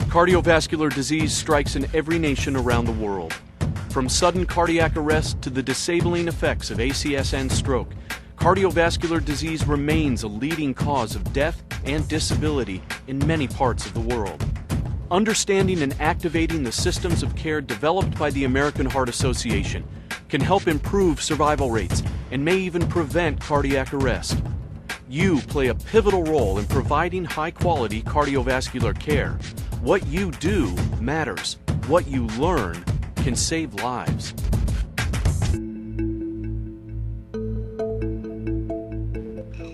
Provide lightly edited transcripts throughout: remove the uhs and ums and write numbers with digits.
Cardiovascular disease strikes in every nation around the world. From sudden cardiac arrest to the disabling effects of ACS and stroke, cardiovascular disease remains a leading cause of death and disability in many parts of the world. Understanding and activating the systems of care developed by the American Heart Association can help improve survival rates and may even prevent cardiac arrest. You play a pivotal role in providing high-quality cardiovascular care. What you do matters. What you learn can save lives.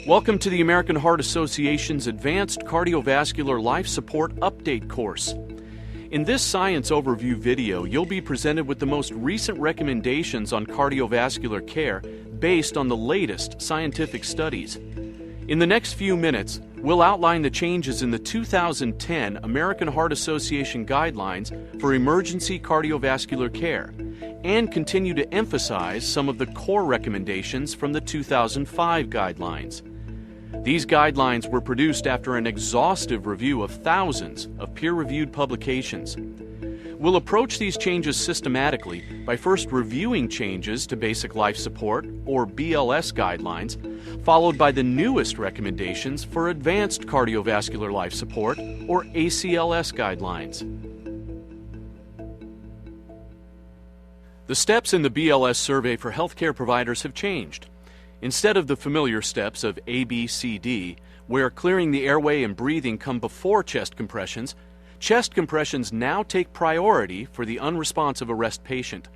Welcome to the American Heart Association's Advanced Cardiovascular Life Support Update course. In this science overview video, you'll be presented with the most recent recommendations on cardiovascular care based on the latest scientific studies. In the next few minutes, we'll outline the changes in the 2010 American Heart Association guidelines for emergency cardiovascular care and continue to emphasize some of the core recommendations from the 2005 guidelines. These guidelines were produced after an exhaustive review of thousands of peer-reviewed publications. We'll approach these changes systematically by first reviewing changes to Basic Life Support, or BLS guidelines, followed by the newest recommendations for Advanced Cardiovascular Life Support, or ACLS guidelines. The steps in the BLS survey for healthcare providers have changed. Instead of the familiar steps of A, B, C, D, where clearing the airway and breathing come before chest compressions now take priority for the unresponsive arrest patient.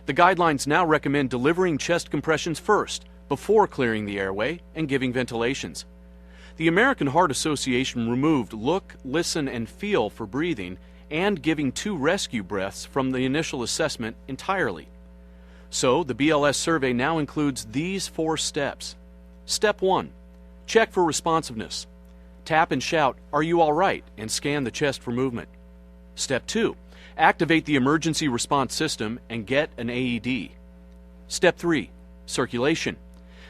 The guidelines now recommend delivering chest compressions first, before clearing the airway and giving ventilations. The American Heart Association removed look, listen, and feel for breathing and giving 2 rescue breaths from the initial assessment entirely. So, the BLS survey now includes these 4 steps. Step 1. Check for responsiveness. Tap and shout, "Are you all right?" and scan the chest for movement. Step 2. Activate the emergency response system and get an AED. Step 3. Circulation.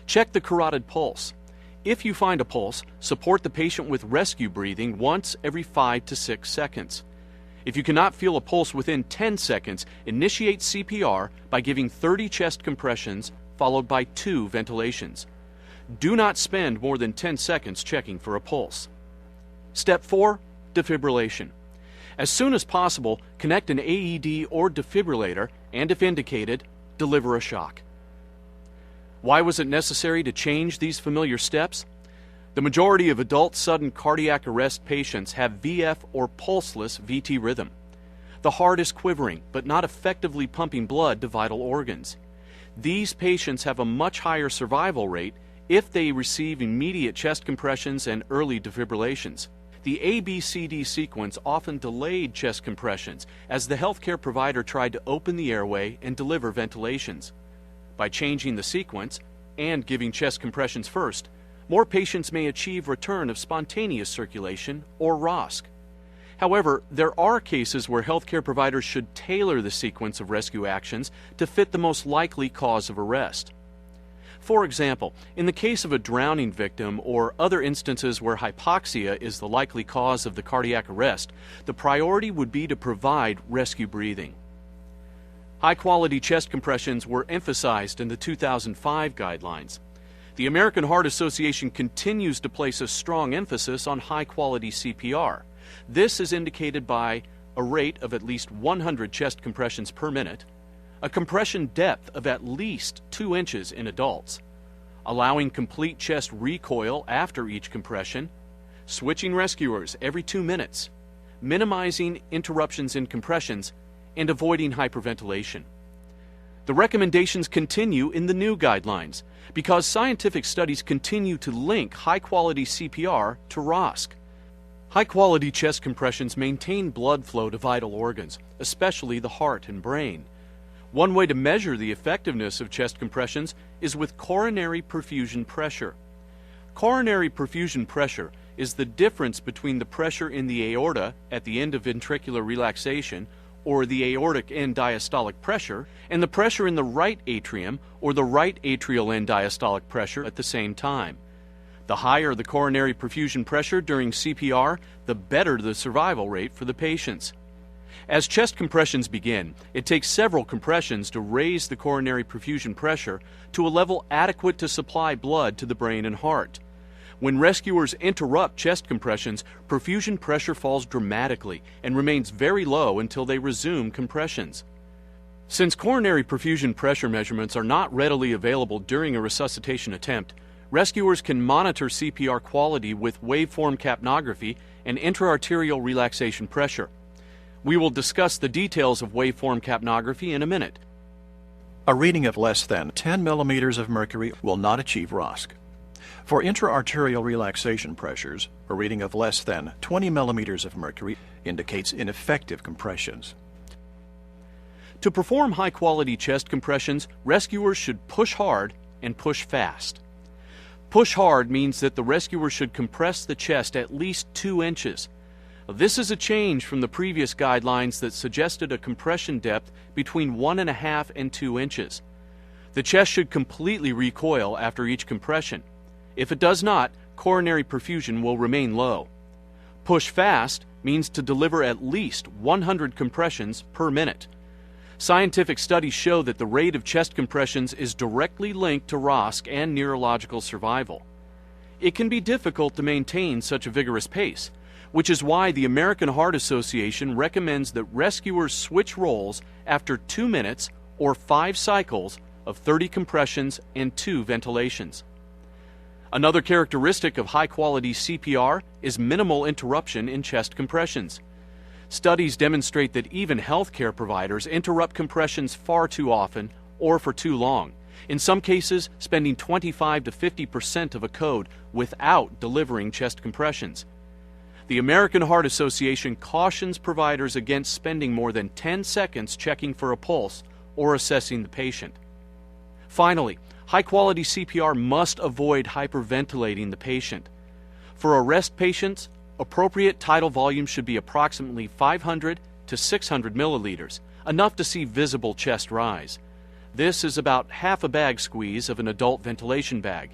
Check the carotid pulse. If you find a pulse, support the patient with rescue breathing once every 5 to 6 seconds. If you cannot feel a pulse within 10 seconds, initiate CPR by giving 30 chest compressions followed by 2 ventilations. Do not spend more than 10 seconds checking for a pulse. Step 4. Defibrillation. As soon as possible, connect an AED or defibrillator and, if indicated, deliver a shock. Why was it necessary to change these familiar steps? The majority of adult sudden cardiac arrest patients have VF or pulseless VT rhythm. The heart is quivering but not effectively pumping blood to vital organs. These patients have a much higher survival rate if they receive immediate chest compressions and early defibrillations. The ABCD sequence often delayed chest compressions as the healthcare provider tried to open the airway and deliver ventilations. By changing the sequence and giving chest compressions first, more patients may achieve return of spontaneous circulation, or ROSC. However, there are cases where healthcare providers should tailor the sequence of rescue actions to fit the most likely cause of arrest. For example, in the case of a drowning victim or other instances where hypoxia is the likely cause of the cardiac arrest, the priority would be to provide rescue breathing. High-quality chest compressions were emphasized in the 2005 guidelines. The American Heart Association continues to place a strong emphasis on high-quality CPR. This is indicated by a rate of at least 100 chest compressions per minute, a compression depth of at least 2 inches in adults, allowing complete chest recoil after each compression, switching rescuers every 2 minutes, minimizing interruptions in compressions, and avoiding hyperventilation. The recommendations continue in the new guidelines because scientific studies continue to link high-quality CPR to ROSC. High-quality chest compressions maintain blood flow to vital organs, especially the heart and brain. One way to measure the effectiveness of chest compressions is with coronary perfusion pressure. Coronary perfusion pressure is the difference between the pressure in the aorta at the end of ventricular relaxation, or the aortic end diastolic pressure, and the pressure in the right atrium, or the right atrial end diastolic pressure at the same time. The higher the coronary perfusion pressure during CPR, the better the survival rate for the patients. As chest compressions begin, it takes several compressions to raise the coronary perfusion pressure to a level adequate to supply blood to the brain and heart. When rescuers interrupt chest compressions, perfusion pressure falls dramatically and remains very low until they resume compressions. Since coronary perfusion pressure measurements are not readily available during a resuscitation attempt, rescuers can monitor CPR quality with waveform capnography and intra-arterial relaxation pressure. We will discuss the details of waveform capnography in a minute. A reading of less than 10 millimeters of mercury will not achieve ROSC. For intra-arterial relaxation pressures, a reading of less than 20 millimeters of mercury indicates ineffective compressions. To perform high-quality chest compressions, rescuers should push hard and push fast. Push hard means that the rescuer should compress the chest at least 2 inches. This is a change from the previous guidelines that suggested a compression depth between 1.5 and 2 inches. The chest should completely recoil after each compression. If it does not, coronary perfusion will remain low. Push fast means to deliver at least 100 compressions per minute. Scientific studies show that the rate of chest compressions is directly linked to ROSC and neurological survival. It can be difficult to maintain such a vigorous pace, which is why the American Heart Association recommends that rescuers switch roles after 2 minutes or 5 cycles of 30 compressions and 2 ventilations. Another characteristic of high-quality CPR is minimal interruption in chest compressions. Studies demonstrate that even healthcare providers interrupt compressions far too often or for too long, in some cases spending 25 to 50% of a code without delivering chest compressions. The American Heart Association cautions providers against spending more than 10 seconds checking for a pulse or assessing the patient. Finally, high-quality CPR must avoid hyperventilating the patient. For arrest patients, appropriate tidal volume should be approximately 500 to 600 milliliters, enough to see visible chest rise. This is about half a bag squeeze of an adult ventilation bag.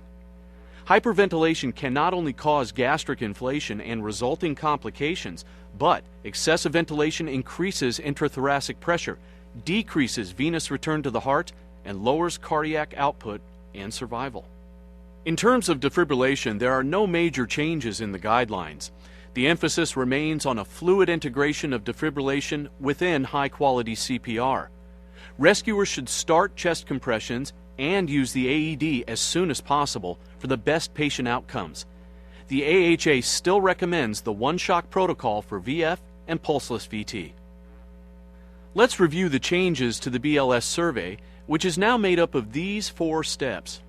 Hyperventilation can not only cause gastric inflation and resulting complications, but excessive ventilation increases intrathoracic pressure, decreases venous return to the heart, and lowers cardiac output and survival. In terms of defibrillation, there are no major changes in the guidelines. The emphasis remains on a fluid integration of defibrillation within high-quality CPR. Rescuers should start chest compressions and use the AED as soon as possible for the best patient outcomes. The AHA still recommends the one-shock protocol for VF and pulseless VT. Let's review the changes to the Bls survey, which is now made up of these 4 steps.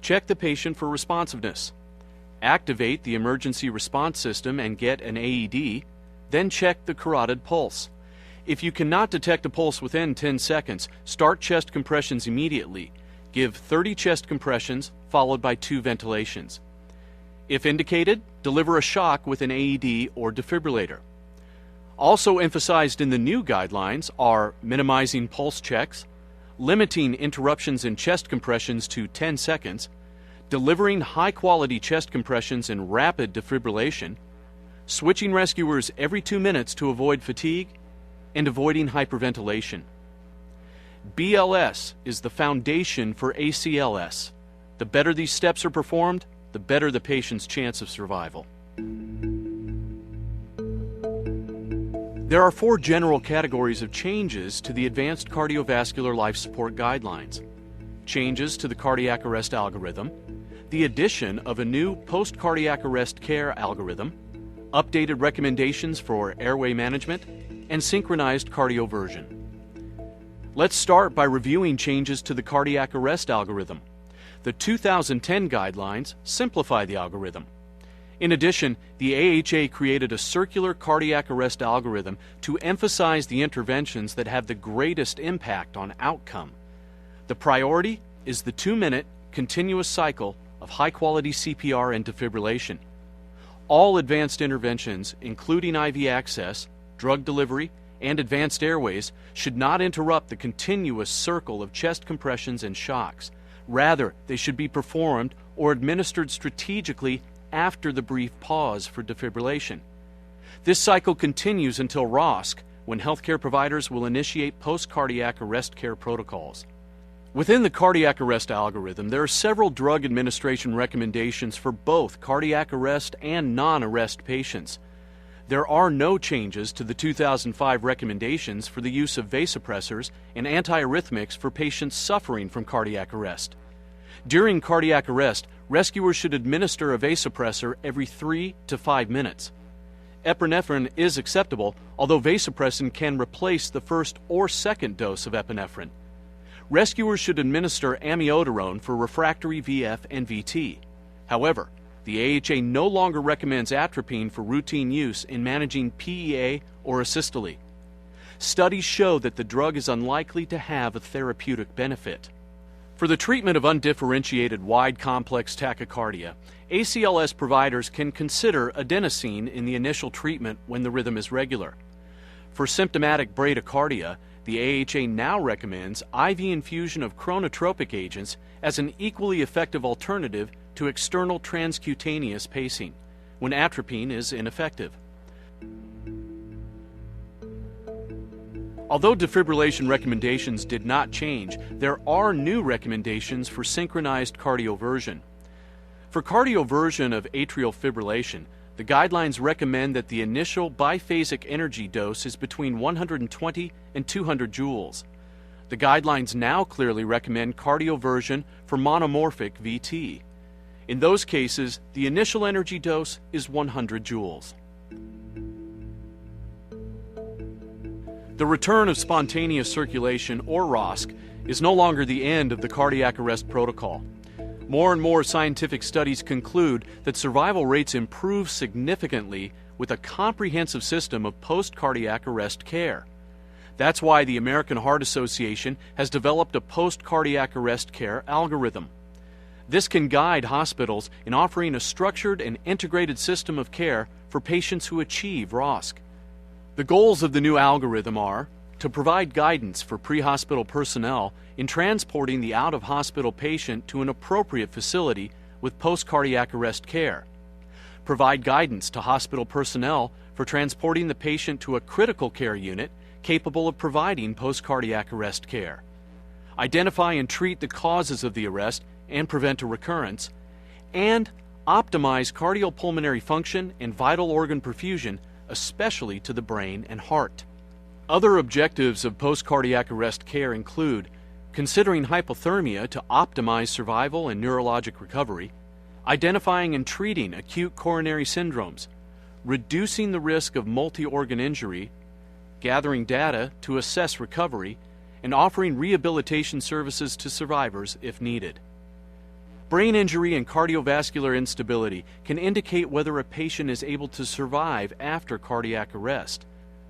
Check the patient for responsiveness. Activate the emergency response system and get an AED, then check the carotid pulse. If you cannot detect a pulse within 10 seconds, start chest compressions immediately. Give 30 chest compressions followed by 2 ventilations. If indicated, deliver a shock with an AED or defibrillator. Also emphasized in the new guidelines are minimizing pulse checks, limiting interruptions in chest compressions to 10 seconds, delivering high-quality chest compressions and rapid defibrillation, switching rescuers every 2 minutes to avoid fatigue, and avoiding hyperventilation. BLS is the foundation for ACLS. The better these steps are performed, the better the patient's chance of survival. There are 4 general categories of changes to the Advanced Cardiovascular Life Support Guidelines. Changes to the cardiac arrest algorithm, the addition of a new post-cardiac arrest care algorithm, updated recommendations for airway management, and synchronized cardioversion. Let's start by reviewing changes to the cardiac arrest algorithm. The 2010 guidelines simplify the algorithm. In addition, the AHA created a circular cardiac arrest algorithm to emphasize the interventions that have the greatest impact on outcome. The priority is the 2-minute continuous cycle of high-quality CPR and defibrillation. All advanced interventions, including IV access, drug delivery, and advanced airways, should not interrupt the continuous circle of chest compressions and shocks. Rather, they should be performed or administered strategically after the brief pause for defibrillation. This cycle continues until ROSC, when healthcare providers will initiate post-cardiac arrest care protocols. Within the cardiac arrest algorithm, there are several drug administration recommendations for both cardiac arrest and non-arrest patients. There are no changes to the 2005 recommendations for the use of vasopressors and antiarrhythmics for patients suffering from cardiac arrest. During cardiac arrest, rescuers should administer a vasopressor every 3 to 5 minutes. Epinephrine is acceptable, although vasopressin can replace the first or second dose of epinephrine. Rescuers should administer amiodarone for refractory VF and VT. However, the AHA no longer recommends atropine for routine use in managing PEA or asystole. Studies show that the drug is unlikely to have a therapeutic benefit. For the treatment of undifferentiated wide complex tachycardia, ACLS providers can consider adenosine in the initial treatment when the rhythm is regular. For symptomatic bradycardia, the AHA now recommends IV infusion of chronotropic agents as an equally effective alternative to external transcutaneous pacing when atropine is ineffective. Although defibrillation recommendations did not change, there are new recommendations for synchronized cardioversion. For cardioversion of atrial fibrillation, the guidelines recommend that the initial biphasic energy dose is between 120 and 200 joules. The guidelines now clearly recommend cardioversion for monomorphic VT. In those cases, the initial energy dose is 100 joules. The return of spontaneous circulation, or ROSC, is no longer the end of the cardiac arrest protocol. More and more scientific studies conclude that survival rates improve significantly with a comprehensive system of post-cardiac arrest care. That's why the American Heart Association has developed a post-cardiac arrest care algorithm. This can guide hospitals in offering a structured and integrated system of care for patients who achieve ROSC. The goals of the new algorithm are to provide guidance for pre-hospital personnel in transporting the out-of-hospital patient to an appropriate facility with post-cardiac arrest care, provide guidance to hospital personnel for transporting the patient to a critical care unit capable of providing post-cardiac arrest care, identify and treat the causes of the arrest and prevent a recurrence, and optimize cardiopulmonary function and vital organ perfusion, especially to the brain and heart. Other objectives of post-cardiac arrest care include considering hypothermia to optimize survival and neurologic recovery, identifying and treating acute coronary syndromes, reducing the risk of multi-organ injury, gathering data to assess recovery, and offering rehabilitation services to survivors if needed. Brain injury and cardiovascular instability can indicate whether a patient is able to survive after cardiac arrest.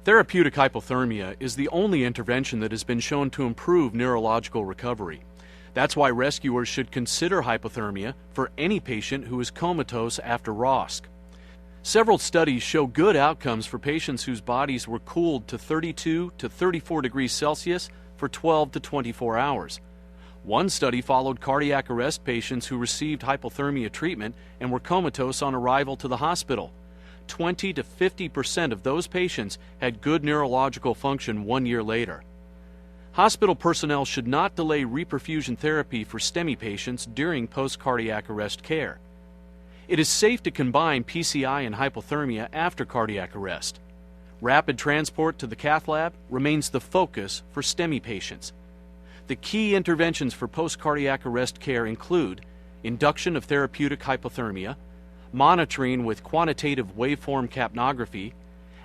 Therapeutic hypothermia is the only intervention that has been shown to improve neurological recovery. That's why rescuers should consider hypothermia for any patient who is comatose after ROSC. Several studies show good outcomes for patients whose bodies were cooled to 32 to 34 degrees Celsius for 12 to 24 hours. One study followed cardiac arrest patients who received hypothermia treatment and were comatose on arrival to the hospital. 20 to 50% of those patients had good neurological function 1 year later. Hospital personnel should not delay reperfusion therapy for STEMI patients during post-cardiac arrest care. It is safe to combine PCI and hypothermia after cardiac arrest. Rapid transport to the cath lab remains the focus for STEMI patients. The key interventions for post-cardiac arrest care include induction of therapeutic hypothermia, monitoring with quantitative waveform capnography,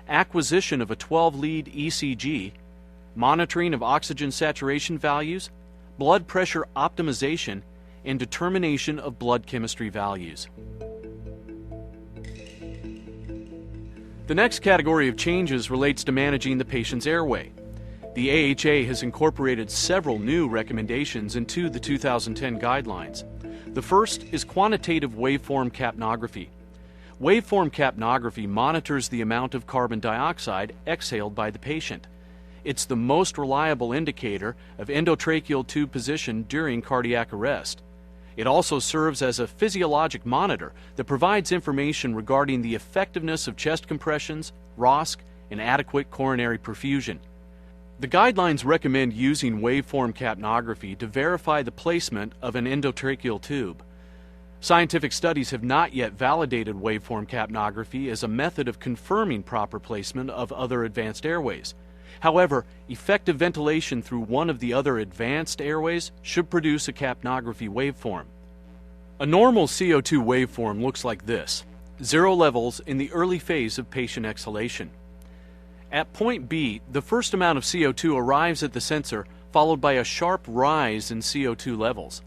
acquisition of a 12-lead ECG, monitoring of oxygen saturation values, blood pressure optimization, and determination of blood chemistry values. The next category of changes relates to managing the patient's airway. The AHA has incorporated several new recommendations into the 2010 guidelines. The first is quantitative waveform capnography. Waveform capnography monitors the amount of carbon dioxide exhaled by the patient. It's the most reliable indicator of endotracheal tube position during cardiac arrest. It also serves as a physiologic monitor that provides information regarding the effectiveness of chest compressions, ROSC, and adequate coronary perfusion. The guidelines recommend using waveform capnography to verify the placement of an endotracheal tube. Scientific studies have not yet validated waveform capnography as a method of confirming proper placement of other advanced airways. However, effective ventilation through one of the other advanced airways should produce a capnography waveform. A normal CO2 waveform looks like this: 0 levels in the early phase of patient exhalation. At point B, the first amount of CO2 arrives at the sensor, followed by a sharp rise in CO2 levels.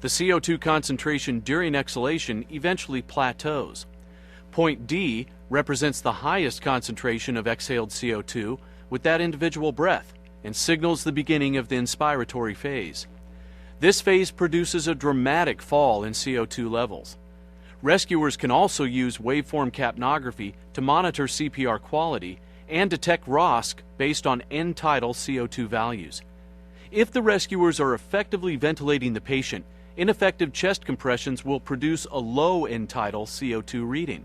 The CO2 concentration during exhalation eventually plateaus. Point D represents the highest concentration of exhaled CO2 with that individual breath and signals the beginning of the inspiratory phase. This phase produces a dramatic fall in CO2 levels. Rescuers can also use waveform capnography to monitor CPR quality and detect ROSC based on end-tidal CO2 values. If the rescuers are effectively ventilating the patient, ineffective chest compressions will produce a low end-tidal CO2 reading.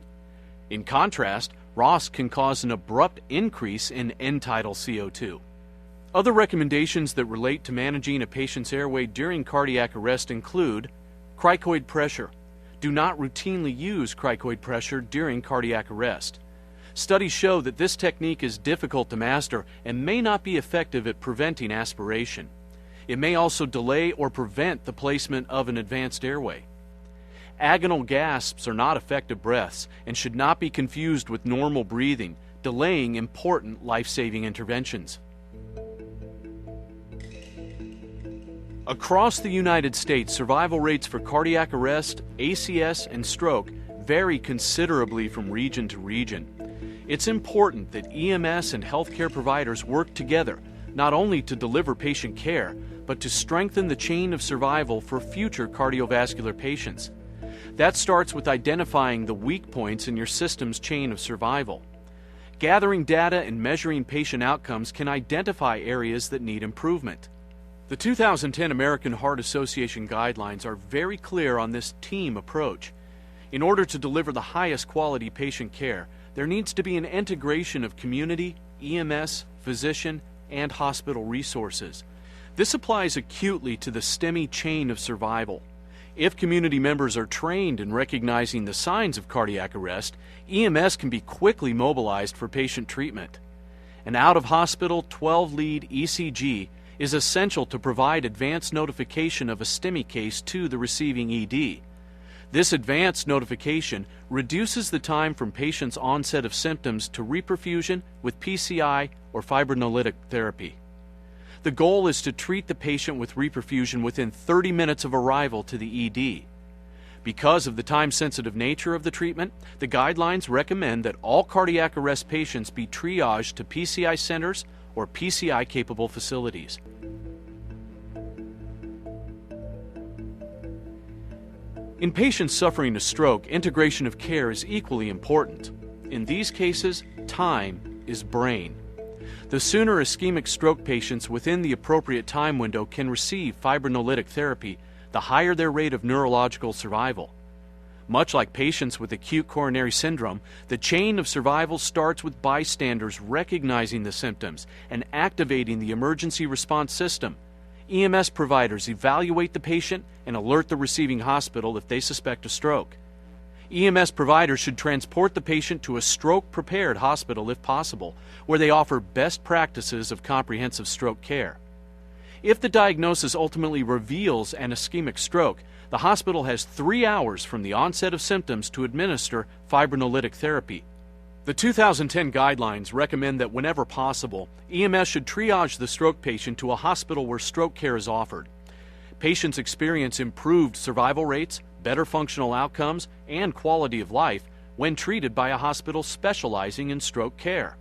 In contrast, ROSC can cause an abrupt increase in end-tidal CO2. Other recommendations that relate to managing a patient's airway during cardiac arrest include cricoid pressure. Do not routinely use cricoid pressure during cardiac arrest. Studies show that this technique is difficult to master and may not be effective at preventing aspiration. It may also delay or prevent the placement of an advanced airway. Agonal gasps are not effective breaths and should not be confused with normal breathing, delaying important life-saving interventions. Across the United States, survival rates for cardiac arrest, ACS, and stroke vary considerably from region to region. It's important that EMS and healthcare providers work together, not only to deliver patient care, but to strengthen the chain of survival for future cardiovascular patients. That starts with identifying the weak points in your system's chain of survival. Gathering data and measuring patient outcomes can identify areas that need improvement. The 2010 American Heart Association guidelines are very clear on this team approach. In order to deliver the highest quality patient care, there needs to be an integration of community, EMS, physician, and hospital resources. This applies acutely to the STEMI chain of survival. If community members are trained in recognizing the signs of cardiac arrest, EMS can be quickly mobilized for patient treatment. An out-of-hospital 12-lead ECG is essential to provide advance notification of a STEMI case to the receiving ED. This advance notification reduces the time from patient's onset of symptoms to reperfusion with PCI or fibrinolytic therapy. The goal is to treat the patient with reperfusion within 30 minutes of arrival to the ED. Because of the time-sensitive nature of the treatment, the guidelines recommend that all cardiac arrest patients be triaged to PCI centers or PCI-capable facilities. In patients suffering a stroke, integration of care is equally important. In these cases, time is brain. The sooner ischemic stroke patients within the appropriate time window can receive fibrinolytic therapy, the higher their rate of neurological survival. Much like patients with acute coronary syndrome, the chain of survival starts with bystanders recognizing the symptoms and activating the emergency response system. EMS providers evaluate the patient and alert the receiving hospital if they suspect a stroke. EMS providers should transport the patient to a stroke-prepared hospital if possible, where they offer best practices of comprehensive stroke care. If the diagnosis ultimately reveals an ischemic stroke, the hospital has 3 hours from the onset of symptoms to administer fibrinolytic therapy. The 2010 guidelines recommend that whenever possible, EMS should triage the stroke patient to a hospital where stroke care is offered. Patients experience improved survival rates, better functional outcomes, and quality of life when treated by a hospital specializing in stroke care.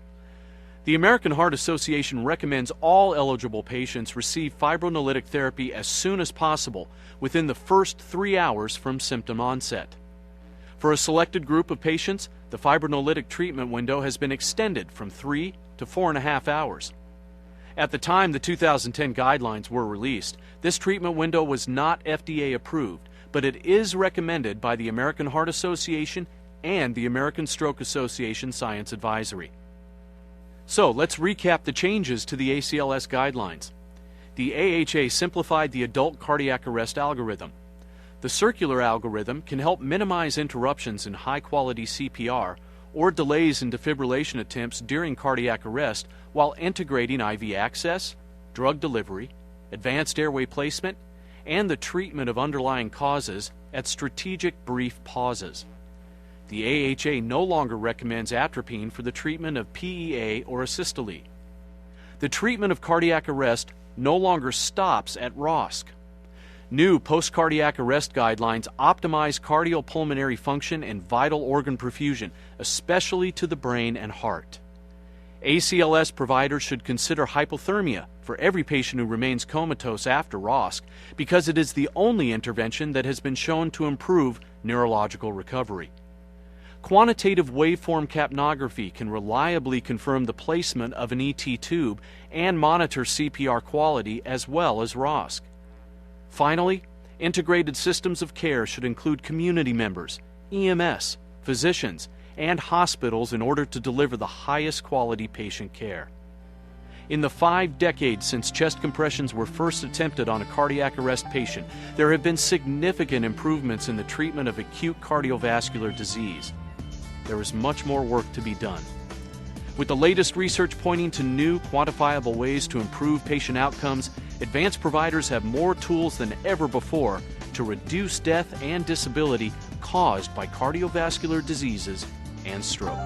The American Heart Association recommends all eligible patients receive fibrinolytic therapy as soon as possible within the first 3 hours from symptom onset. For a selected group of patients, the fibrinolytic treatment window has been extended from 3 to 4.5 hours. At the time the 2010 guidelines were released, this treatment window was not FDA approved, but it is recommended by the American Heart Association and the American Stroke Association Science Advisory. So let's recap the changes to the ACLS guidelines. The AHA simplified the adult cardiac arrest algorithm. The circular algorithm can help minimize interruptions in high-quality CPR or delays in defibrillation attempts during cardiac arrest while integrating IV access, drug delivery, advanced airway placement, and the treatment of underlying causes at strategic brief pauses. The AHA no longer recommends atropine for the treatment of PEA or asystole. The treatment of cardiac arrest no longer stops at ROSC. New post-cardiac arrest guidelines optimize cardiopulmonary function and vital organ perfusion, especially to the brain and heart. ACLS providers should consider hypothermia for every patient who remains comatose after ROSC because it is the only intervention that has been shown to improve neurological recovery. Quantitative waveform capnography can reliably confirm the placement of an ET tube and monitor CPR quality as well as ROSC. Finally, integrated systems of care should include community members, EMS, physicians, and hospitals in order to deliver the highest quality patient care. In the 5 decades since chest compressions were first attempted on a cardiac arrest patient, there have been significant improvements in the treatment of acute cardiovascular disease. There is much more work to be done. With the latest research pointing to new, quantifiable ways to improve patient outcomes, advanced providers have more tools than ever before to reduce death and disability caused by cardiovascular diseases and stroke.